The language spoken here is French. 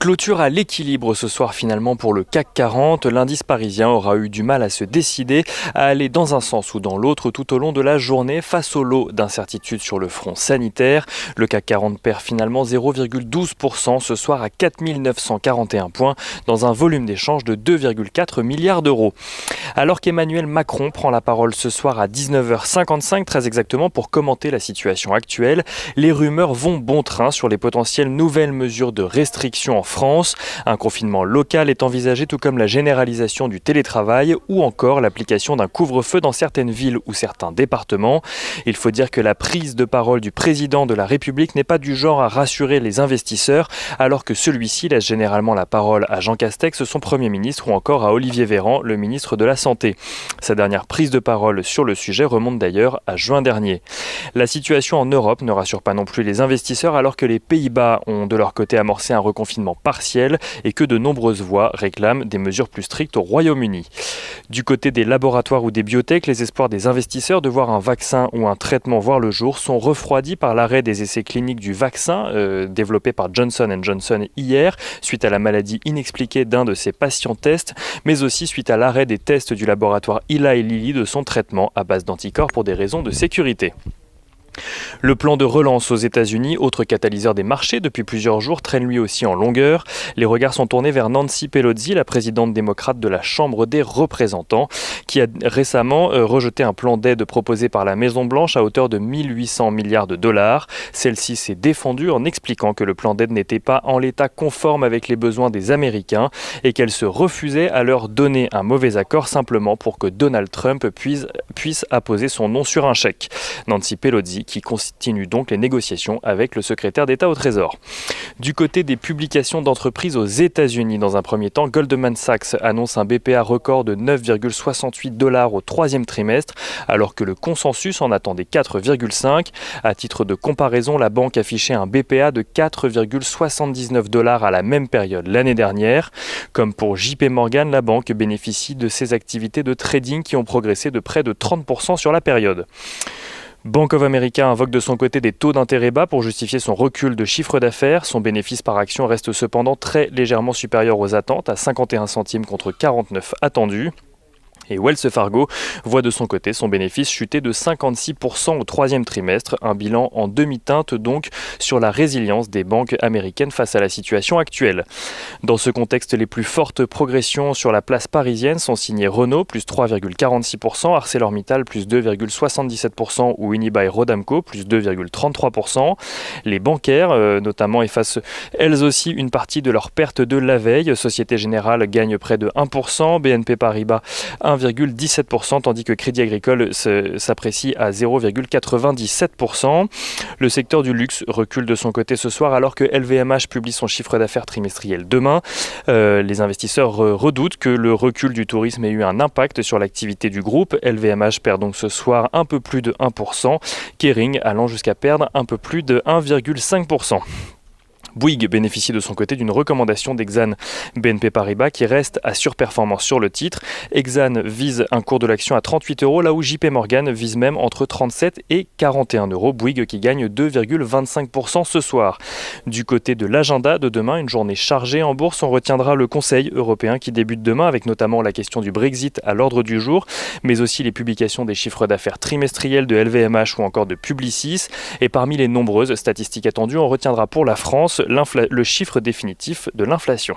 Clôture à l'équilibre ce soir finalement pour le CAC 40. L'indice parisien aura eu du mal à se décider à aller dans un sens ou dans l'autre tout au long de la journée face au lot d'incertitudes sur le front sanitaire. Le CAC 40 perd finalement 0,12% ce soir à 4 941 points dans un volume d'échange de 2,4 milliards d'euros. Alors qu'Emmanuel Macron prend la parole ce soir à 19h55 très exactement pour commenter la situation actuelle, les rumeurs vont bon train sur les potentielles nouvelles mesures de restriction en France. Un confinement local est envisagé tout comme la généralisation du télétravail ou encore l'application d'un couvre-feu dans certaines villes ou certains départements. Il faut dire que la prise de parole du président de la République n'est pas du genre à rassurer les investisseurs alors que celui-ci laisse généralement la parole à Jean Castex, son Premier ministre, ou encore à Olivier Véran, le ministre de la Santé. Sa dernière prise de parole sur le sujet remonte d'ailleurs à juin dernier. La situation en Europe ne rassure pas non plus les investisseurs alors que les Pays-Bas ont de leur côté amorcé un reconfinement partiel et que de nombreuses voix réclament des mesures plus strictes au Royaume-Uni. Du côté des laboratoires ou des biotech, les espoirs des investisseurs de voir un vaccin ou un traitement voir le jour sont refroidis par l'arrêt des essais cliniques du vaccin développé par Johnson & Johnson hier, suite à la maladie inexpliquée d'un de ses patients tests, mais aussi suite à l'arrêt des tests du laboratoire Eli Lilly de son traitement à base d'anticorps pour des raisons de sécurité. Le plan de relance aux États-Unis, autre catalyseur des marchés depuis plusieurs jours, traîne lui aussi en longueur. Les regards sont tournés vers Nancy Pelosi, la présidente démocrate de la Chambre des représentants, qui a récemment rejeté un plan d'aide proposé par la Maison-Blanche à hauteur de 1800 milliards de dollars. Celle-ci s'est défendue en expliquant que le plan d'aide n'était pas en l'état conforme avec les besoins des Américains et qu'elle se refusait à leur donner un mauvais accord simplement pour que Donald Trump puisse apposer son nom sur un chèque. Nancy Pelosi qui continue donc les négociations avec le secrétaire d'État au Trésor. Du côté des publications d'entreprises aux États-Unis, dans un premier temps, Goldman Sachs annonce un BPA record de 9,68$ au troisième trimestre, alors que le consensus en attendait 4,5. À titre de comparaison, la banque affichait un BPA de 4,79$ à la même période l'année dernière. Comme pour JP Morgan, la banque bénéficie de ses activités de trading qui ont progressé de près de 30% sur la période. Bank of America invoque de son côté des taux d'intérêt bas pour justifier son recul de chiffre d'affaires. Son bénéfice par action reste cependant très légèrement supérieur aux attentes, à 51 centimes contre 49 attendus. Et Wells Fargo voit de son côté son bénéfice chuter de 56% au troisième trimestre, un bilan en demi-teinte donc sur la résilience des banques américaines face à la situation actuelle. Dans ce contexte, les plus fortes progressions sur la place parisienne sont signées Renault, plus 3,46%, ArcelorMittal, plus 2,77% ou Unibail-Rodamco, plus 2,33%. Les bancaires, notamment, effacent elles aussi une partie de leur perte de la veille. Société Générale gagne près de 1%, BNP Paribas 1,17%, tandis que Crédit Agricole s'apprécie à 0,97%. Le secteur du luxe recule de son côté ce soir alors que LVMH publie son chiffre d'affaires trimestriel demain. Les investisseurs redoutent que le recul du tourisme ait eu un impact sur l'activité du groupe. LVMH perd donc ce soir un peu plus de 1%, Kering allant jusqu'à perdre un peu plus de 1,5%. Bouygues bénéficie de son côté d'une recommandation d'Exane BNP Paribas qui reste à surperformance sur le titre. Exane vise un cours de l'action à 38€, là où JP Morgan vise même entre 37 et 41€. Bouygues qui gagne 2,25% ce soir. Du côté de l'agenda de demain, une journée chargée en bourse, on retiendra le Conseil européen qui débute demain avec notamment la question du Brexit à l'ordre du jour, mais aussi les publications des chiffres d'affaires trimestriels de LVMH ou encore de Publicis. Et parmi les nombreuses statistiques attendues, on retiendra pour la France le chiffre définitif de l'inflation.